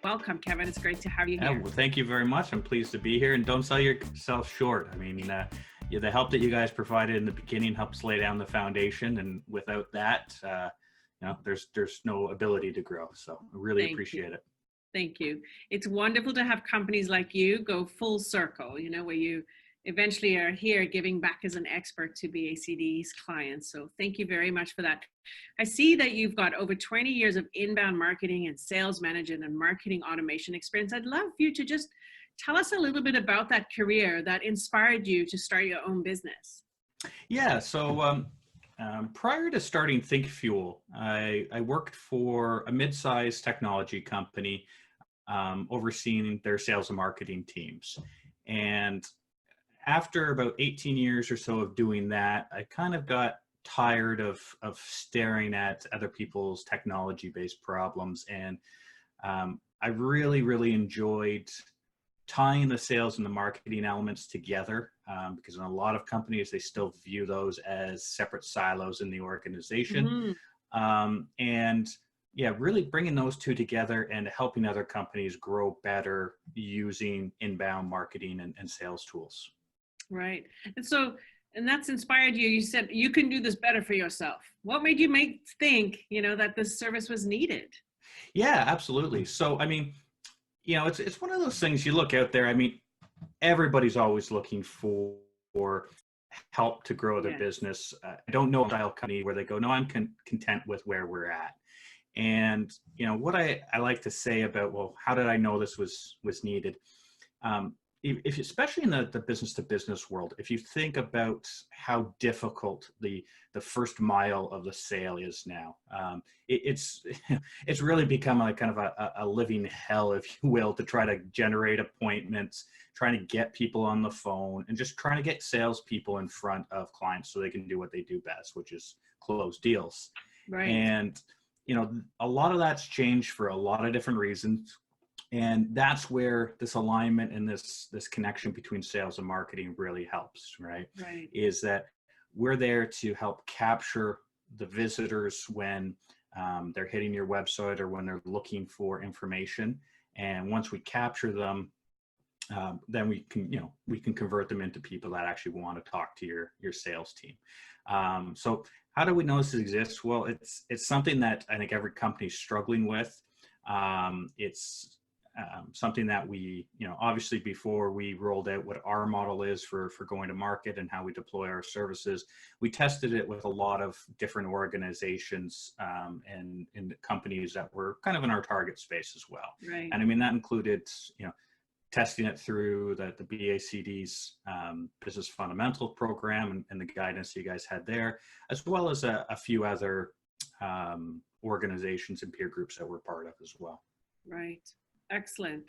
Welcome, Kevin. It's great to have you Yeah, here. well, thank you very much. I'm pleased to be here, and don't sell yourself short. I mean, the help that you guys provided in the beginning helps lay down the foundation, and without that, there's no ability to grow. So I really Thank you. appreciate it. Thank you. It's wonderful to have companies like you go full circle, where you eventually are here giving back as an expert to BACD's clients. So thank you very much for that. I see that you've got over 20 years of inbound marketing and sales management and marketing automation experience. I'd love you to just tell us a little bit about that career that inspired you to start your own business. Yeah. So prior to starting ThinkFuel, I worked for a mid-sized technology company, overseeing their sales and marketing teams. And after about 18 years or so of doing that, I kind of got tired of staring at other people's technology-based problems. And I really enjoyed tying the sales and the marketing elements together, because in a lot of companies, they still view those as separate silos in the organization. And yeah, really bringing those two together and helping other companies grow better using inbound marketing and sales tools. Right. And that's inspired you. You said you can do this better for yourself. What made you think, that this service was needed? Yeah, absolutely. So, I mean, it's one of those things you look out there. I mean, everybody's always looking for help to grow their business. I don't know a style company where they go, no, I'm content with where we're at. And, what I like to say about, well, how did I know this was needed? If especially in the business to business world, if you think about how difficult the first mile of the sale is now, it's really become like kind of a living hell, if you will, to try to generate appointments, trying to get people on the phone, and just trying to get salespeople in front of clients so they can do what they do best, which is close deals. Right. And a lot of that's changed for a lot of different reasons. And that's where this alignment and this connection between sales and marketing really helps, right? Right. Is that we're there to help capture the visitors when they're hitting your website or when they're looking for information. And once we capture them, then we can convert them into people that actually want to talk to your sales team. So how do we know this exists? Well, it's something that I think every company is struggling with. It's something that we, obviously before we rolled out what our model is for going to market and how we deploy our services, we tested it with a lot of different organizations and companies that were kind of in our target space as well. Right. And I mean, that included, testing it through the BACD's business fundamental program and the guidance you guys had there, as well as a few other organizations and peer groups that we're part of as well. Right. Excellent.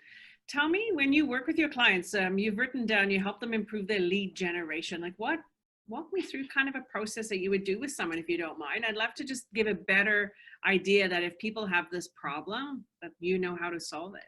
Tell me, when you work with your clients, you've written down, you help them improve their lead generation. Like walk me through kind of a process that you would do with someone, if you don't mind. I'd love to just give a better idea that if people have this problem, that you know how to solve it.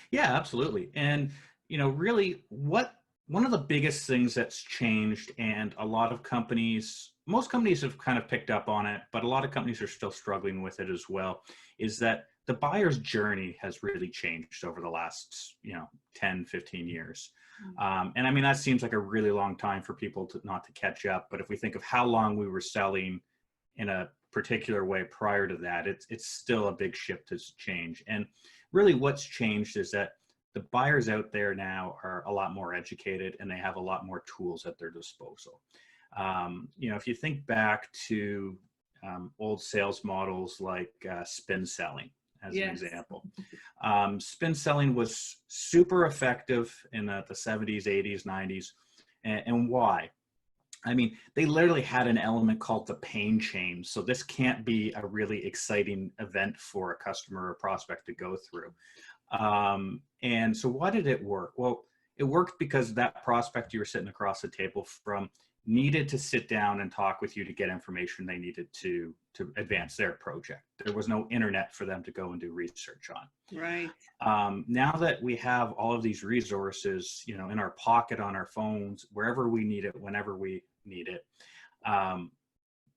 Yeah, absolutely. And, really one of the biggest things that's changed, and a lot of companies, most companies have kind of picked up on it, but a lot of companies are still struggling with it as well, is that the buyer's journey has really changed over the last, 10, 15 years. And I mean, that seems like a really long time for people not to catch up. But if we think of how long we were selling in a particular way prior to that, it's still a big shift to change. And really what's changed is that the buyers out there now are a lot more educated and they have a lot more tools at their disposal. If you think back to old sales models like spin selling, as an example. Spin selling was super effective in the 70s, 80s, 90s. And why? I mean, they literally had an element called the pain chain. So this can't be a really exciting event for a customer or prospect to go through. And so why did it work? Well, it worked because that prospect you were sitting across the table from needed to sit down and talk with you to get information they needed to advance their project. There was no internet for them to go and do research on. Right. Now that we have all of these resources, in our pocket, on our phones, wherever we need it, whenever we need it,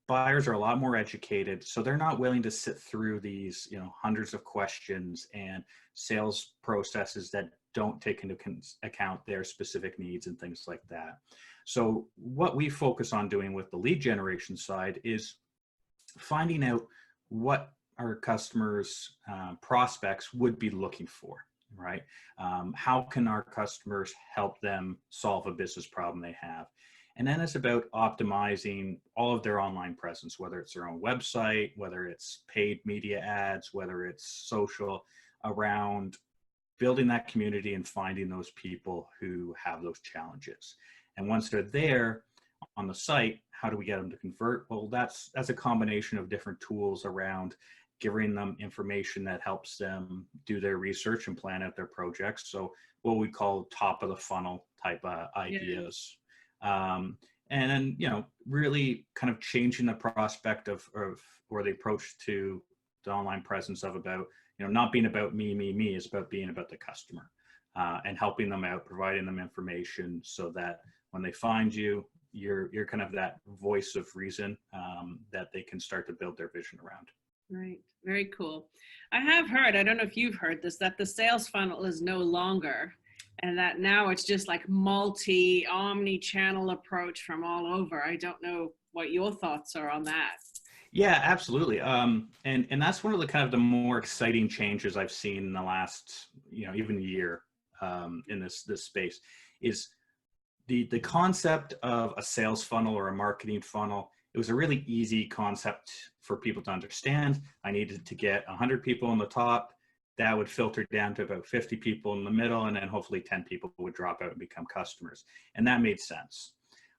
buyers are a lot more educated, so they're not willing to sit through these, hundreds of questions and sales processes that don't take into account their specific needs and things like that. So what we focus on doing with the lead generation side is finding out what our customers, prospects would be looking for, right? How can our customers help them solve a business problem they have? And then it's about optimizing all of their online presence, whether it's their own website, whether it's paid media ads, whether it's social, around building that community and finding those people who have those challenges. And once they're there on the site, how do we get them to convert? Well, that's a combination of different tools around giving them information that helps them do their research and plan out their projects. So what we call top of the funnel type ideas. And then, really kind of changing the prospect of or the approach to the online presence of about, not being about me, it's about being about the customer, and helping them out, providing them information so that when they find you, you're kind of that voice of reason, that they can start to build their vision around. Right. Very cool. I have heard, I don't know if you've heard this, that the sales funnel is no longer, and that now it's just like omni-channel approach from all over. I don't know what your thoughts are on that. Yeah, absolutely. And that's one of the kind of the more exciting changes I've seen in the last, even year, in this space, is the concept of a sales funnel or a marketing funnel. It was a really easy concept for people to understand. I needed to get 100 people on the top. That would filter down to about 50 people in the middle, and then hopefully 10 people would drop out and become customers. And that made sense.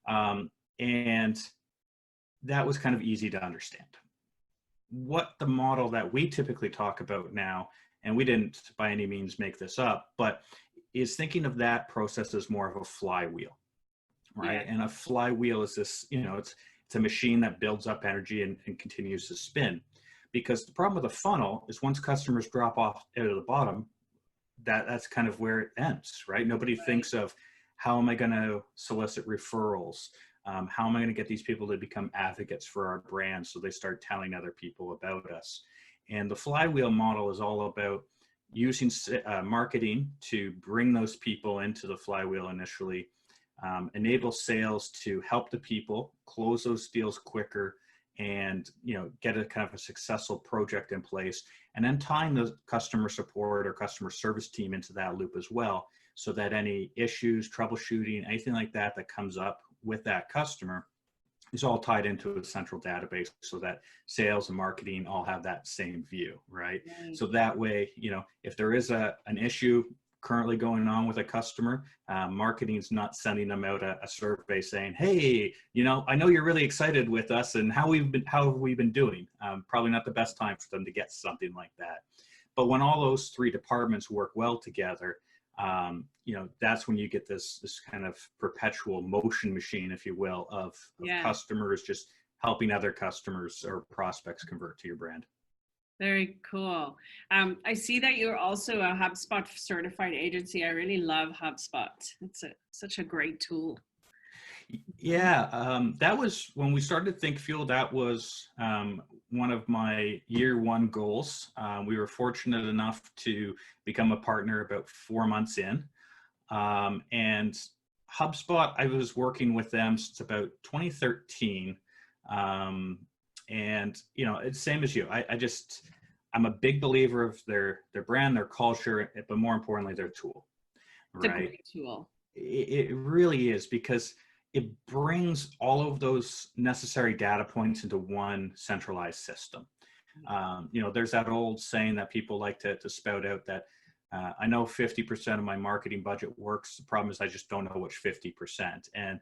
And that was kind of easy to understand. What the model that we typically talk about now, and we didn't by any means make this up, but is thinking of that process as more of a flywheel, right? Yeah. And a flywheel is this, it's a machine that builds up energy and continues to spin. Because the problem with a funnel is once customers drop off out of the bottom, that's kind of where it ends, right? Nobody thinks of how am I going to solicit referrals? How am I going to get these people to become advocates for our brand so they start telling other people about us? And the flywheel model is all about using marketing to bring those people into the flywheel initially, enable sales to help the people close those deals quicker, and get a kind of a successful project in place, and then tying the customer support or customer service team into that loop as well, so that any issues, troubleshooting, anything like that comes up with that customer is all tied into a central database, so that sales and marketing all have that same view, right? So that way, if there is an issue currently going on with a customer, marketing's not sending them out a survey saying, hey, I know you're really excited with us, and how have we been doing? Probably not the best time for them to get something like that. But when all those three departments work well together, that's when you get this kind of perpetual motion machine, if you will, of customers just helping other customers or prospects convert to your brand. Very cool. I see that you're also a HubSpot certified agency. I really love HubSpot. It's such a great tool. Yeah, that was when we started ThinkFuel. That was one of my year one goals. We were fortunate enough to become a partner about 4 months in. And HubSpot, I was working with them since about 2013. And it's same as you. I'm a big believer of their brand, their culture, but more importantly, their tool. Right? It's a great tool. It really is, because it brings all of those necessary data points into one centralized system. There's that old saying that people like to spout out that I know 50% of my marketing budget works. The problem is I just don't know which 50%. And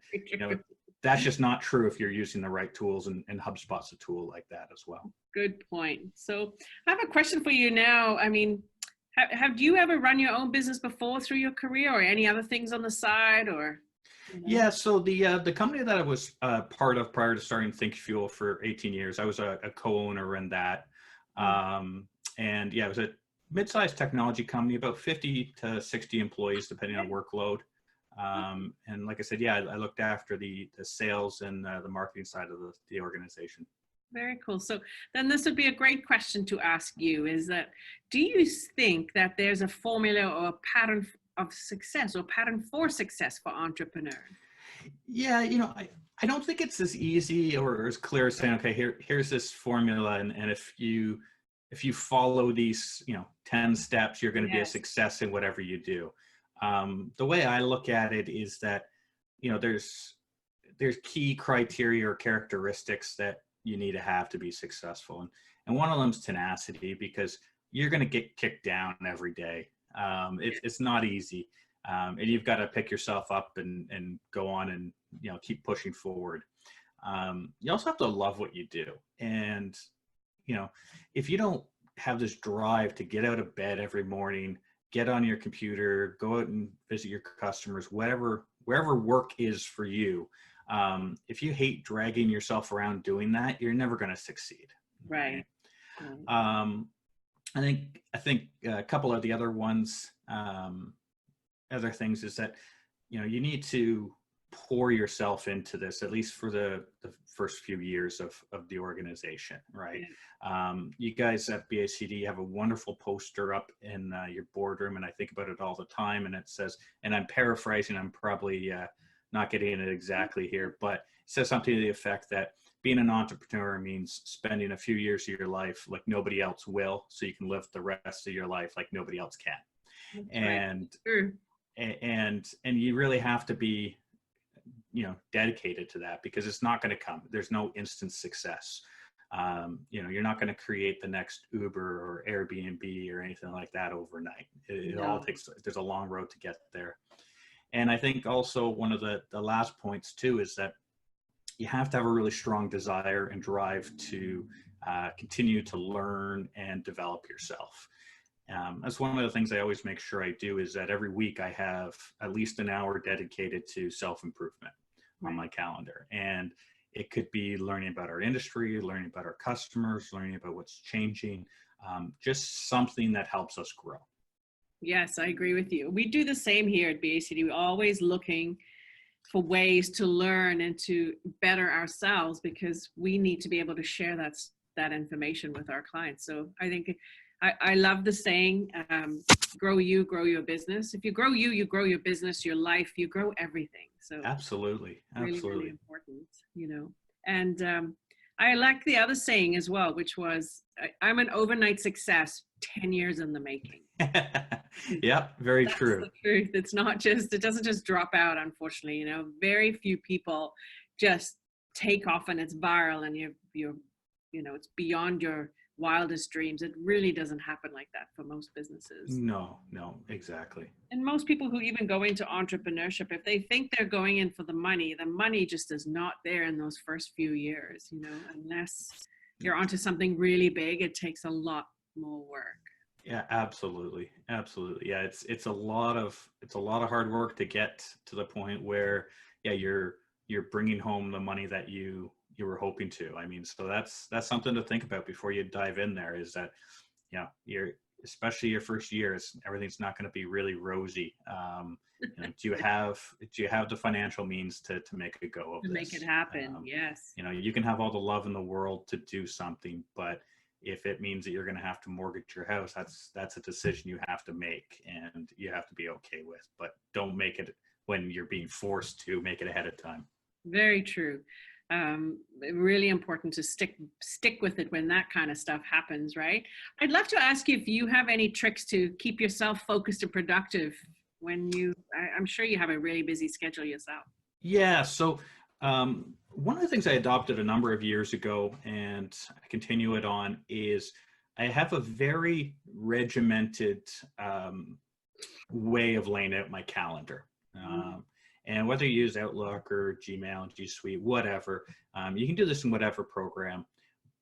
that's just not true if you're using the right tools, and HubSpot's a tool like that as well. Good point. So I have a question for you now. I mean, have you ever run your own business before through your career, or any other things on the side, or? Yeah, so the company that I was part of prior to starting ThinkFuel for 18 years, I was a co-owner in that. And yeah, it was a mid-sized technology company, about 50 to 60 employees, depending on workload. And like I said, yeah, I looked after the sales and the marketing side of the organization. Very cool. So then this would be a great question to ask you is that, do you think that there's a formula or a pattern of success or pattern for success for entrepreneurs? Yeah, I don't think it's as easy or as clear as saying, okay, here's this formula, and if you follow these, 10 steps, you're going to be a Yes. success in whatever you do. The way I look at it is that, there's key criteria or characteristics that you need to have to be successful, and one of them is tenacity, because you're going to get kicked down every day. It's not easy, and you've got to pick yourself up and go on and keep pushing forward. You also have to love what you do, and if you don't have this drive to get out of bed every morning, get on your computer, go out and visit your customers, wherever work is for you. If you hate dragging yourself around doing that, you're never going to succeed. Right. I think a couple of the other ones, other things is that, you need to pour yourself into this, at least for the first few years of the organization, right? You guys at BACD have a wonderful poster up in your boardroom, and I think about it all the time, and it says, and I'm paraphrasing, I'm probably not getting it exactly here, but it says something to the effect that being an entrepreneur means spending a few years of your life like nobody else will, so you can live the rest of your life like nobody else can. That's And right. and you really have to be dedicated to that, because it's not going to come. There's no instant success. You're not going to create the next Uber or Airbnb or anything like that overnight. It all takes, there's a long road to get there. And I think also one of the last points too is that you have to have a really strong desire and drive to continue to learn and develop yourself. That's one of the things I always make sure I do, is that every week I have at least an hour dedicated to self-improvement on my calendar. And it could be learning about our industry, learning about our customers, learning about what's changing, just something that helps us grow. Yes, I agree with you. We do the same here at BACD. We're always looking for ways to learn and to better ourselves, because we need to be able to share that information with our clients. So I think I love the saying, grow you, grow your business. If you grow you, you grow your business, your life, you grow everything. So absolutely. Really, really important, And I like the other saying as well, which was, I'm an overnight success, 10 years in the making. Yeah, very That's true. the truth. It doesn't just drop out, unfortunately. Very few people just take off and it's viral and it's beyond your wildest dreams. It really doesn't happen like that for most businesses. No, exactly. And most people who even go into entrepreneurship, if they think they're going in for the money just is not there in those first few years, unless you're onto something really big, it takes a lot more work. Yeah, absolutely. Yeah, it's a lot of hard work to get to the point where, yeah, you're bringing home the money that you were hoping to. I mean, so that's something to think about before you dive in there, is that, especially your first years, everything's not going to be really rosy. Do you have the financial means to make a go of this? Make it happen. Yes. You can have all the love in the world to do something, but if it means that you're going to have to mortgage your house, that's a decision you have to make, and you have to be okay with. But don't make it when you're being forced to. Make it ahead of time. Very true. Really important to stick with it when that kind of stuff happens, right? I'd love to ask you if you have any tricks to keep yourself focused and productive when I'm sure you have a really busy schedule yourself. Yeah. So one of the things I adopted a number of years ago, and I continue it on, is I have a very regimented way of laying out my calendar. And whether you use Outlook or Gmail, G Suite, whatever, you can do this in whatever program,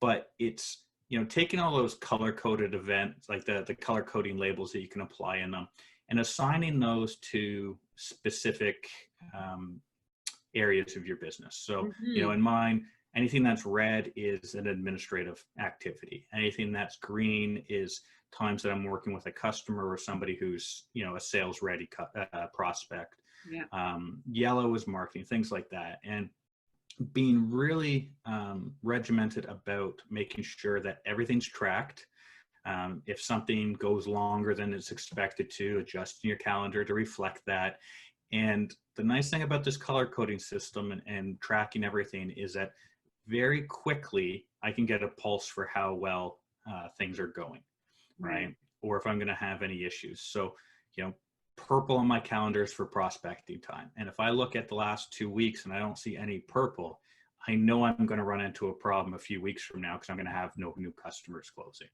but it's, taking all those color-coded events, like the color coding labels that you can apply in them, and assigning those to specific areas of your business. So, in mine, anything that's red is an administrative activity. Anything that's green is times that I'm working with a customer or somebody who's, a sales ready prospect. Yeah. Yellow is marketing, things like that. And being really regimented about making sure that everything's tracked. If something goes longer than it's expected to, adjusting your calendar to reflect that. And the nice thing about this color coding system and tracking everything is that very quickly I can get a pulse for how well things are going, right? Or if I'm going to have any issues. So, purple on my calendar is for prospecting time. And if I look at the last 2 weeks and I don't see any purple, I know I'm going to run into a problem a few weeks from now because I'm going to have no new customers closing.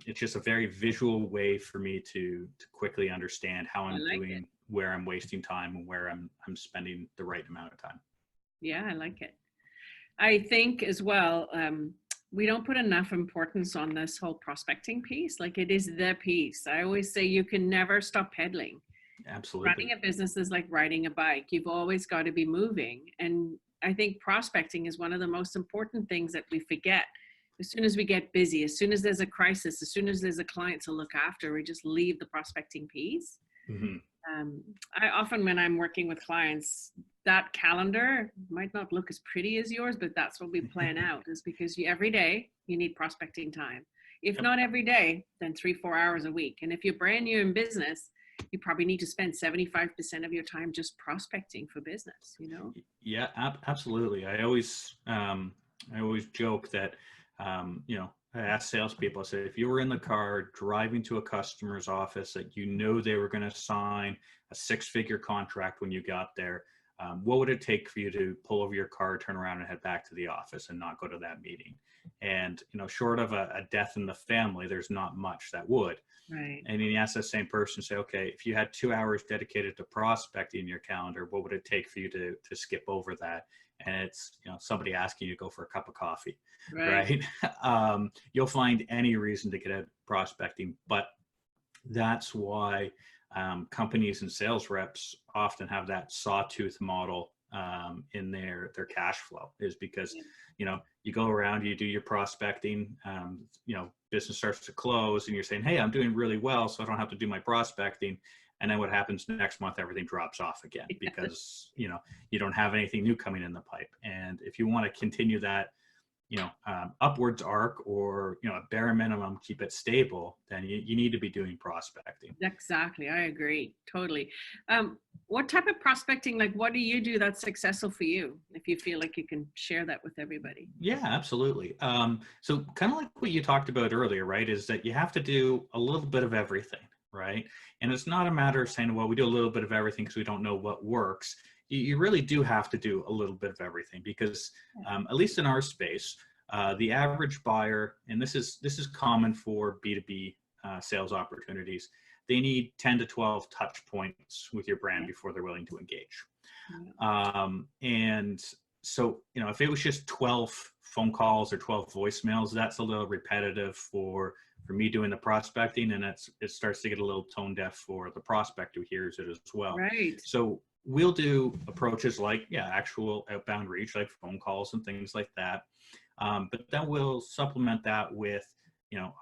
It's just a very visual way for me to quickly understand how I'm doing, where I'm wasting time, and where I'm spending the right amount of time. Yeah, I like it. I think as well, we don't put enough importance on this whole prospecting piece. Like, it is the piece. I always say you can never stop pedaling. Absolutely. Running a business is like riding a bike. You've always got to be moving. And I think prospecting is one of the most important things that we forget. As soon as we get busy, as soon as there's a crisis, as soon as there's a client to look after, we just leave the prospecting piece. Mm-hmm. I often, when I'm working with clients, that calendar might not look as pretty as yours, but that's what we plan out, is because every day you need prospecting time. If not every day, then 3-4 hours a week. And if you're brand new in business, you probably need to spend 75% of your time just prospecting for business, Yeah, absolutely. I always joke that, I ask salespeople, I say, if you were in the car driving to a customer's office that they were going to sign a 6-figure contract when you got there, what would it take for you to pull over your car, turn around and head back to the office and not go to that meeting? And, short of a death in the family, there's not much that would. Right. And then you ask the same person, say, okay, if you had 2 hours dedicated to prospecting in your calendar, what would it take for you to skip over that? And it's, somebody asking you to go for a cup of coffee, right? You'll find any reason to get out prospecting, but that's why companies and sales reps often have that sawtooth model in their cash flow, is because, you go around, you do your prospecting, business starts to close and you're saying, hey, I'm doing really well, so I don't have to do my prospecting. And then what happens next month, everything drops off again because, you don't have anything new coming in the pipe. And if you want to continue that, upwards arc, or, a bare minimum, keep it stable, then you need to be doing prospecting. Exactly. I agree. Totally. What type of prospecting, like what do you do that's successful for you, if you feel like you can share that with everybody? Yeah, absolutely. So kind of like what you talked about earlier, right, is that you have to do a little bit of everything, right? And it's not a matter of saying, well, we do a little bit of everything because we don't know what works. You really do have to do a little bit of everything because, at least in our space, the average buyer, and this is common for B2B sales opportunities, they need 10 to 12 touch points with your brand before they're willing to engage. And so, if it was just 12 phone calls or 12 voicemails, that's a little repetitive for me doing the prospecting, and it starts to get a little tone deaf for the prospect who hears it as well. Right. So we'll do approaches like, actual outbound reach, like phone calls and things like that. But then we'll supplement that with,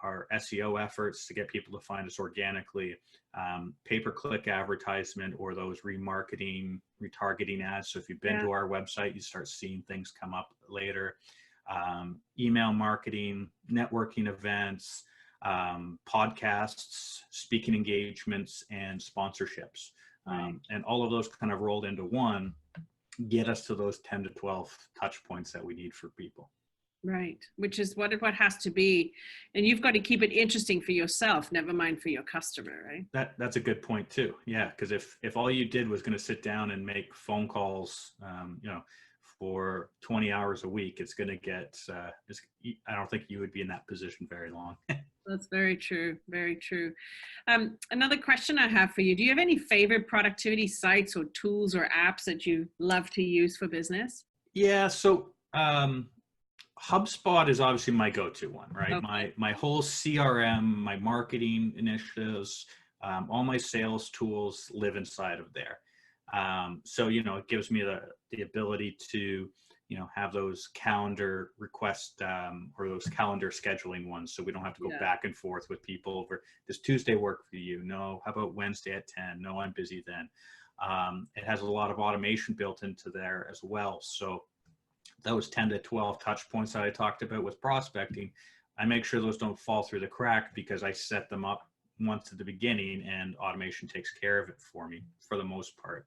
our SEO efforts to get people to find us organically, pay-per-click advertisement, or those remarketing, retargeting ads. So if you've been to our website, you start seeing things come up later. Email marketing, networking events, podcasts, speaking engagements, and sponsorships. And all of those kind of rolled into one get us to those 10 to 12 touch points that we need for people. Right. Which is what has to be. And you've got to keep it interesting for yourself, never mind for your customer, right? That's a good point too. Yeah. Because if all you did was going to sit down and make phone calls, for 20 hours a week, it's going to get, I don't think you would be in that position very long. That's very true. Very true. Another question I have for you. Do you have any favorite productivity sites or tools or apps that you love to use for business? Yeah. So, HubSpot is obviously my go-to one, right? Okay. My whole CRM, my marketing initiatives, all my sales tools live inside of there. So, it gives me the ability to, have those calendar requests, or those calendar scheduling ones. So we don't have to go back and forth with people over, does Tuesday work for you? No. How about Wednesday at 10? No, I'm busy then. It has a lot of automation built into there as well. So those 10 to 12 touch points that I talked about with prospecting, I make sure those don't fall through the crack because I set them up once at the beginning, and automation takes care of it for me for the most part.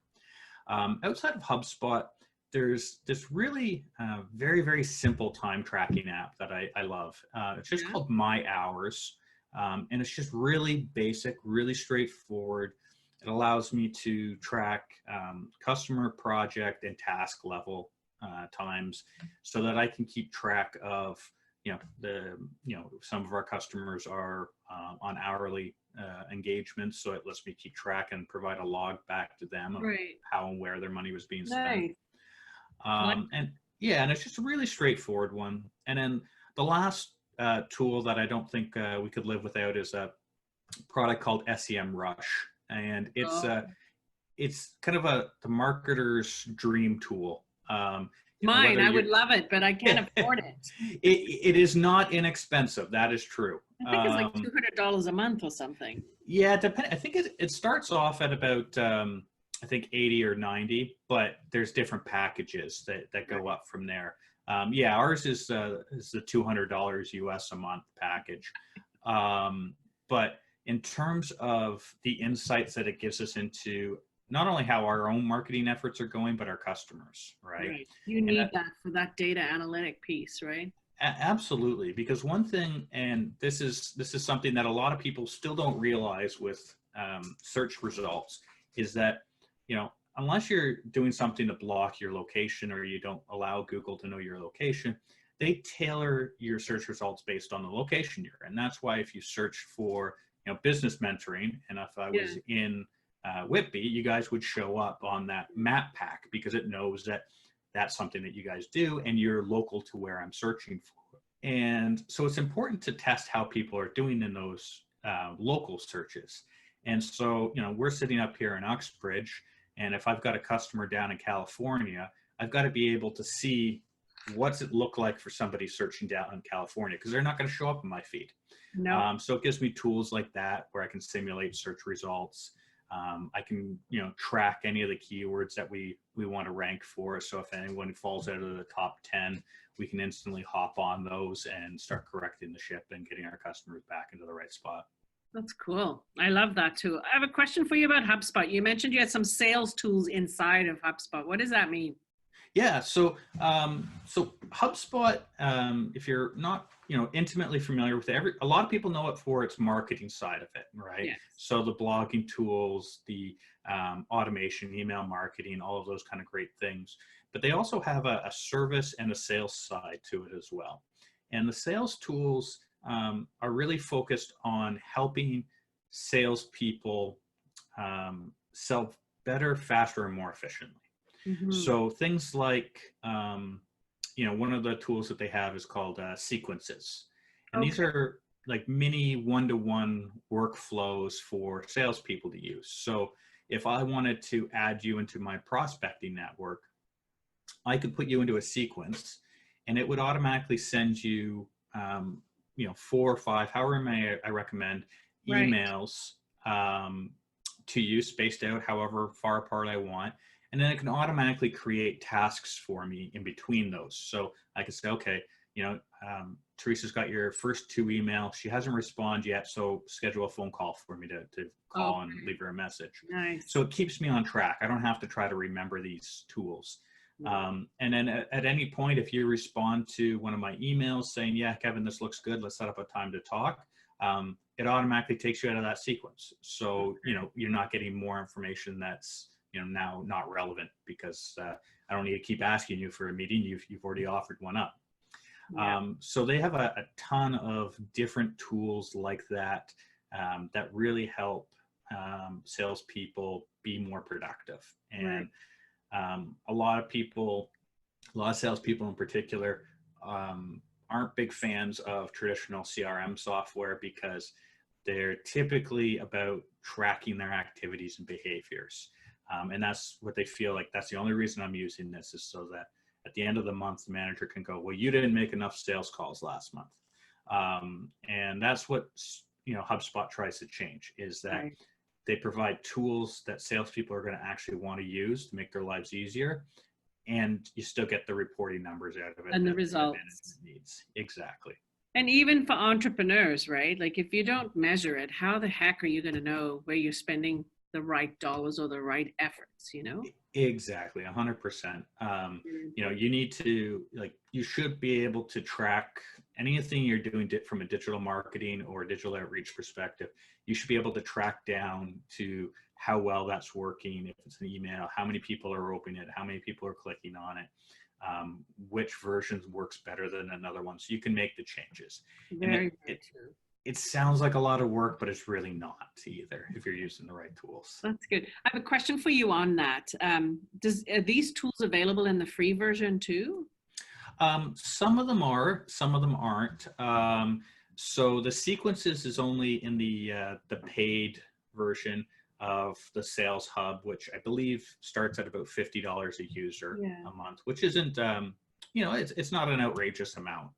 Outside of HubSpot, there's this really very, very simple time tracking app that I love. It's just called My Hours, and it's just really basic, really straightforward. It allows me to track customer, project, and task level times so that I can keep track of, some of our customers are on hourly engagements, so it lets me keep track and provide a log back to them of how and where their money was being spent. And it's just a really straightforward one. And then the last tool that I don't think we could live without is a product called Sem Rush, and it's kind of the marketer's dream tool. Mine, I would love it, but I can't afford it. It is not inexpensive. That is true. I think it's like $200 a month or something. Yeah, I think it starts off at about I think 80 or 90, but there's different packages that go up from there. Ours is the $200 US a month package. But in terms of the insights that it gives us into not only how our own marketing efforts are going, but our customers, right? You need that for that data analytic piece, right? Absolutely, because one thing, and this is something that a lot of people still don't realize with search results, is that, unless you're doing something to block your location or you don't allow Google to know your location, they tailor your search results based on the location you're in. And that's why if you search for, business mentoring, and if I was in Whitby, you guys would show up on that map pack because it knows that that's something that you guys do and you're local to where I'm searching for. And so it's important to test how people are doing in those local searches. And so, we're sitting up here in Uxbridge, and if I've got a customer down in California, I've got to be able to see what's it look like for somebody searching down in California, because they're not going to show up in my feed. No. So it gives me tools like that where I can simulate search results. I can, track any of the keywords that we want to rank for. So if anyone falls out of the top 10, we can instantly hop on those and start correcting the ship and getting our customers back into the right spot. That's cool. I love that too. I have a question for you about HubSpot. You mentioned you had some sales tools inside of HubSpot. What does that mean? Yeah, so HubSpot, if you're not intimately familiar with it, a lot of people know it for its marketing side of it, right? Yes. So the blogging tools, the automation, email marketing, all of those kind of great things. But they also have a service and a sales side to it as well. And the sales tools are really focused on helping salespeople sell better, faster, and more efficiently. Mm-hmm. So things like, one of the tools that they have is called sequences. And these are like mini one-to-one workflows for salespeople to use. So if I wanted to add you into my prospecting network, I could put you into a sequence and it would automatically send you, 4 or 5, however many I recommend, emails to you, spaced out however far apart I want. And then it can automatically create tasks for me in between those. So I can say, okay, Teresa's got your first 2 emails. She hasn't responded yet, so schedule a phone call for me to call and leave her a message. Nice. So it keeps me on track. I don't have to try to remember these tools. And then at any point, if you respond to one of my emails saying, yeah, Kevin, this looks good, let's set up a time to talk, it automatically takes you out of that sequence. So, you're not getting more information that's, now not relevant because I don't need to keep asking you for a meeting. You've already offered one up. Yeah. So they have a ton of different tools like that that really help salespeople be more productive. And a lot of salespeople in particular aren't big fans of traditional CRM software because they're typically about tracking their activities and behaviors. And that's what they feel like. That's the only reason I'm using this, is so that at the end of the month, the manager can go, well, you didn't make enough sales calls last month. And that's what, HubSpot tries to change, is that they provide tools that salespeople are going to actually want to use to make their lives easier. and you still get the reporting numbers out of it And the that the results. management needs. Exactly. And even for entrepreneurs, right? Like if you don't measure it, how the heck are you going to know where you're spending the right dollars or the right efforts, you know? Exactly, 100%. Really You know, important. you need to, like, you should be able to track anything you're doing from a digital marketing or digital outreach perspective. You should be able to track down to how well that's working. If it's an email, how many people are opening it, how many people are clicking on it, which version works better than another one. So you can make the changes. And Very, very true. it sounds like a lot of work, but it's really not either if you're using the right tools. That's good. I have a question for you on that. Are these tools available in the free version too? Some of them are, some of them aren't. So the sequences is only in the paid version of the Sales Hub, which I believe starts at about $50 a user Yeah. a month, which isn't, you know, it's not an outrageous amount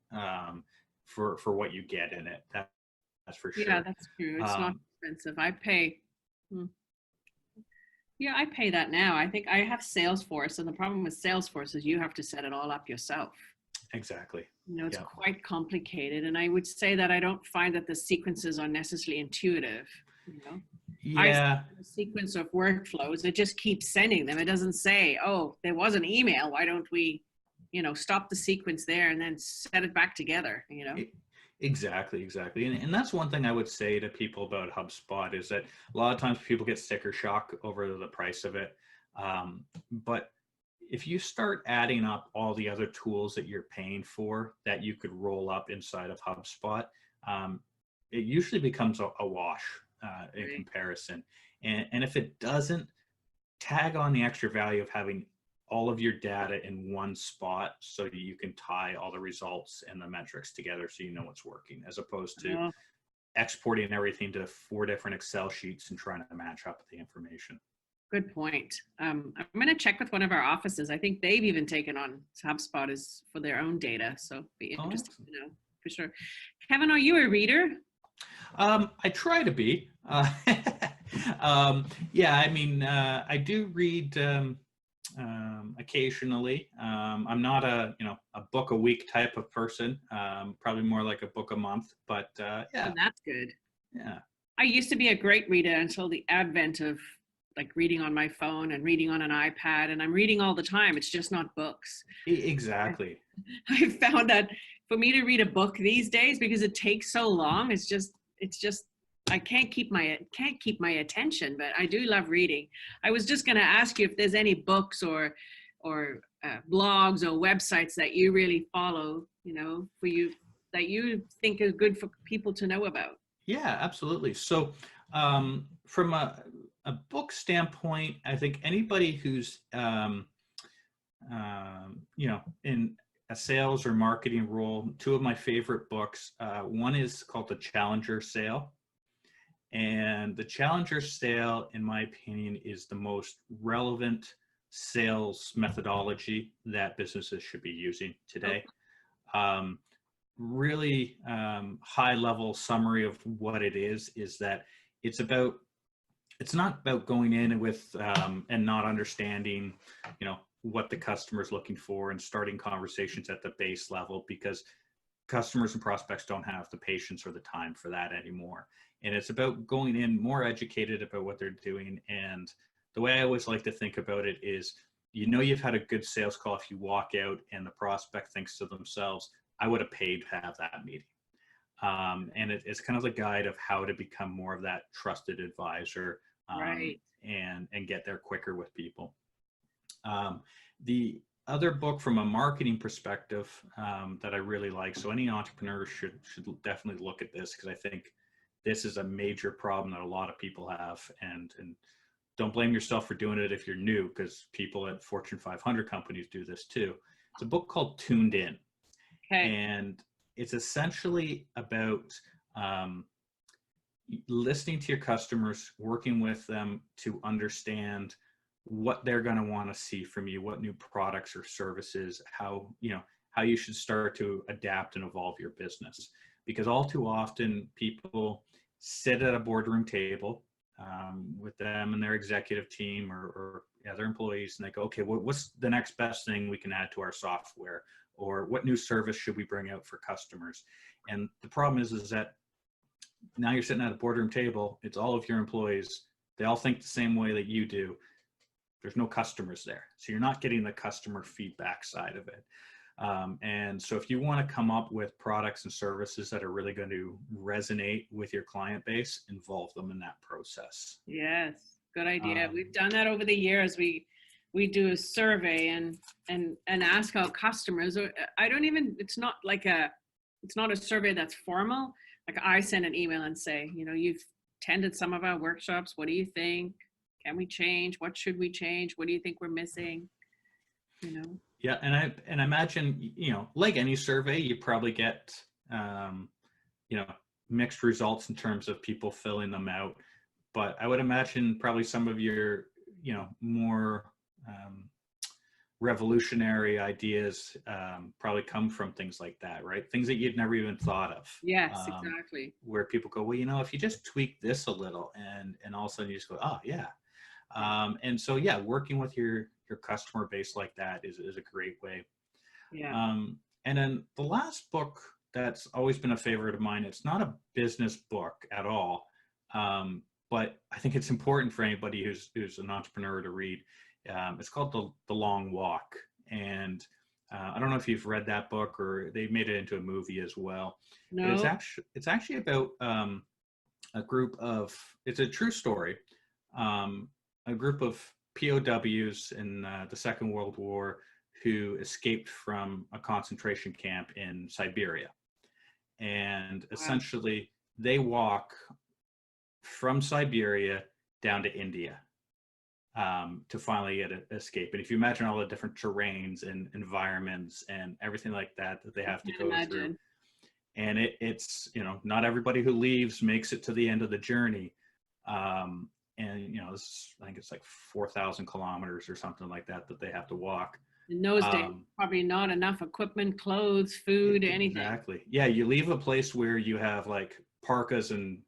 for what you get in it. That's for Yeah, sure. that's true. It's not Um, expensive. I pay. Hmm. Yeah, I pay that now. I think I have Salesforce, and the problem with Salesforce is you have to set it all up yourself. exactly. You know, it's Yeah. quite complicated, and I would say that I don't find that the sequences are necessarily intuitive. You know, I set Yeah. a sequence of workflows. It just keeps sending them. It doesn't say, "Oh, there was an email. Why don't we, you know, stop the sequence there and then set it back together?" You know. E- Exactly, exactly. And that's one thing I would say to people about HubSpot is that a lot of times people get sticker shock over the price of it. But if you start adding up all the other tools that you're paying for that you could roll up inside of HubSpot, um, it usually becomes a wash in Right. comparison. And if it doesn't, tag on the extra value of having all of your data in one spot so you can tie all the results and the metrics together so you know what's working, as opposed to Oh, exporting everything to 4 different Excel sheets and trying to match up the information. good point. I'm going to check with one of our offices. I think they've even taken on HubSpot as for their own data. So it'd be Oh, interesting excellent. to know for sure. Kevin, are you a reader? I try to be. Yeah, I mean, I do read occasionally. I'm not a book a week type of person. Probably more like a book a month. But Oh, yeah, that's good. yeah, I used to be a great reader until the advent of like reading on my phone and reading on an iPad, and I'm reading all the time. It's just not books. I, exactly. I found that for me to read a book these days, because it takes so long, it's just I can't keep my attention. But I do love reading. I was just going to ask you if there's any books or blogs or websites that you really follow, you know, for you that you think is good for people to know about. Yeah, absolutely. So, from a book standpoint, I think anybody who's, in a sales or marketing role, two of my favorite books, one is called The Challenger Sale. And the Challenger Sale, in my opinion, is the most relevant sales methodology that businesses should be using Oh, today. Um, Really high level summary of what it is that it's about, it's not about going in with and not understanding, you know, what the customer is looking for and starting conversations at the base level, because customers and prospects don't have the patience or the time for that anymore. And it's about going in more educated about what they're doing. And the way I always like to think about it is, you know, you've had a good sales call if you walk out and the prospect thinks to themselves, I would have paid to have that meeting. And it's kind of the guide of how to become more of that trusted advisor, right. and get there quicker with people. The other book from a marketing perspective that I really like, so any entrepreneur should definitely look at this, because I think this is a major problem that a lot of people have, and don't blame yourself for doing it if you're new, because people at Fortune 500 companies do this too. It's a book called Tuned In, Okay. and it's essentially about listening to your customers, working with them to understand what they're going to want to see from you, what new products or services, how you should start to adapt and evolve your business. Because all too often people sit at a boardroom table, with them and their executive team or their employees, and they go, okay, what's the next best thing we can add to our software, or what new service should we bring out for customers? And the problem is that now you're sitting at a boardroom table, it's all of your employees, they all think the same way that you do. There's no customers there, so you're not getting the customer feedback side of it. And so if you want to come up with products and services that are really going to resonate with your client base, involve them in that process. Yes, good idea. We've done that over the years. We do a survey and ask our customers. It's not a survey that's formal. Like I send an email and say, you've attended some of our workshops. What do you think? Can we change? What should we change? What do you think we're missing? Yeah, and I imagine, like any survey, you probably get mixed results in terms of people filling them out. But I would imagine probably some of your more revolutionary ideas probably come from things like that, right? Things that you'd never even thought of. Yes, exactly. Where people go, well, if you just tweak this a little, and all of a sudden you just go, oh yeah. And so, yeah, working with your customer base like that is a great way. Yeah. And then the last book that's always been a favorite of mine, it's not a business book at all, but I think it's important for anybody who's an entrepreneur to read. It's called The Long Walk. And I don't know if you've read that book, or they made it into a movie as well. No. But it's actually about a group of, it's a true story, a group of POWs in the Second World War who escaped from a concentration camp in Siberia. And essentially they walk from Siberia down to India to finally escape. And if you imagine all the different terrains and environments and everything like that they have to go through. And it's, not everybody who leaves makes it to the end of the journey. And, I think it's like 4,000 kilometers or something like that they have to walk. In those days, probably not enough equipment, clothes, food, anything. Exactly. Yeah, you leave a place where you have like parkas and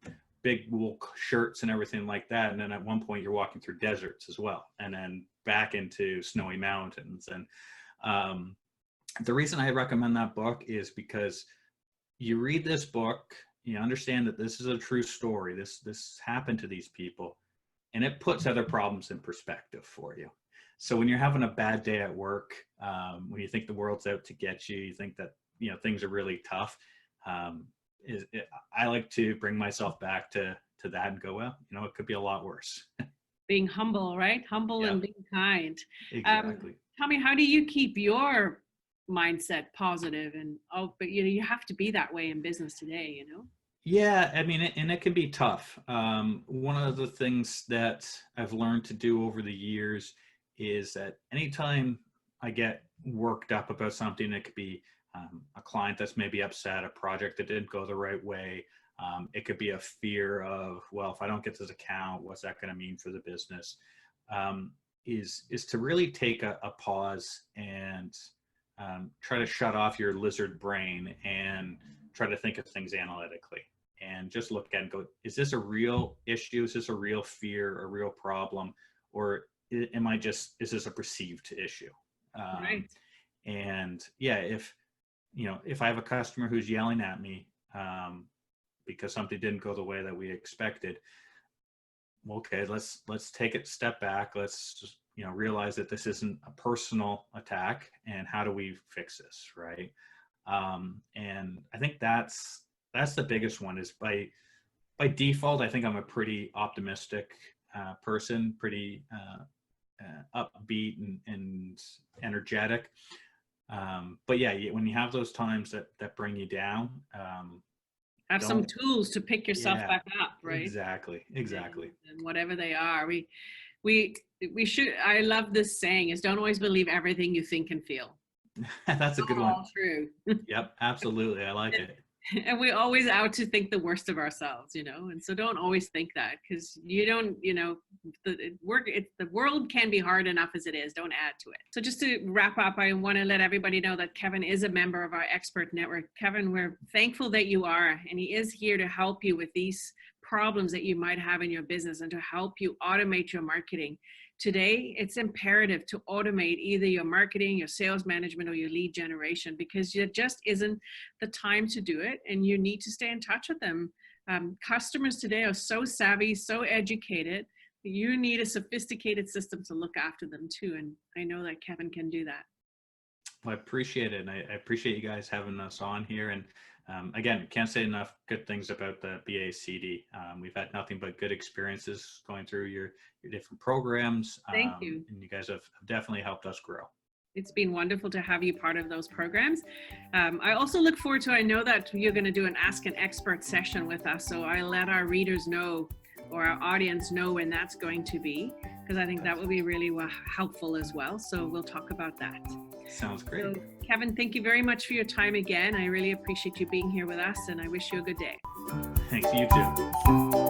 big wool shirts and everything like that. And then at one point you're walking through deserts as well, and then back into snowy mountains. And the reason I recommend that book is because you read this book, you understand that this is a true story. This happened to these people, and it puts other problems in perspective for you. So when you're having a bad day at work, when you think the world's out to get you, you think that, things are really tough. I like to bring myself back to that and go, well, it could be a lot worse. Being humble, right? Humble and being kind. Exactly. Tell me, how do you keep your mindset positive? But you have to be that way in business today, Yeah, I mean, and it can be tough. One of the things that I've learned to do over the years is that anytime I get worked up about something, it could be a client that's maybe upset, a project that didn't go the right way. It could be a fear of, well, if I don't get this account, what's that going to mean for the business? Is to really take a pause and try to shut off your lizard brain and try to think of things analytically. And just look at it and go, is this a real issue? Is this a real fear, a real problem? Or is this a perceived issue? Right. And yeah, if I have a customer who's yelling at me because something didn't go the way that we expected, okay, let's take a step back. Let's just, realize that this isn't a personal attack, and how do we fix this, right? And I think that's the biggest one. Is by default, I think I'm a pretty optimistic person, pretty upbeat and energetic. But yeah, when you have those times that bring you down, have some tools to pick yourself back up, right? Exactly. And whatever they are, we should. I love this saying: is don't always believe everything you think and feel. That's a good one. All true. Yep, absolutely. I like it. And we're always out to think the worst of ourselves, and so don't always think that, because you don't, the world can be hard enough as it is. Don't add to it. So just to wrap up, I want to let everybody know that Kevin is a member of our expert network. Kevin, we're thankful that you are, and he is here to help you with these problems that you might have in your business and to help you automate your marketing. Today, it's imperative to automate either your marketing, your sales management, or your lead generation, because there just isn't the time to do it, and you need to stay in touch with them. Customers today are so savvy, so educated. You need a sophisticated system to look after them too, and I know that Kevin can do that. Well, I appreciate it, and I appreciate you guys having us on here. And again, can't say enough good things about the BACD. We've had nothing but good experiences going through your different programs. Thank you. And you guys have definitely helped us grow. It's been wonderful to have you part of those programs. I also look forward to, I know that you're going to do an Ask an Expert session with us, so I let our readers know, or our audience know, when that's going to be, because I think that will be really helpful as well. So we'll talk about that. Sounds great. So, Kevin, thank you very much for your time again. I really appreciate you being here with us, and I wish you a good day. Thanks, you too.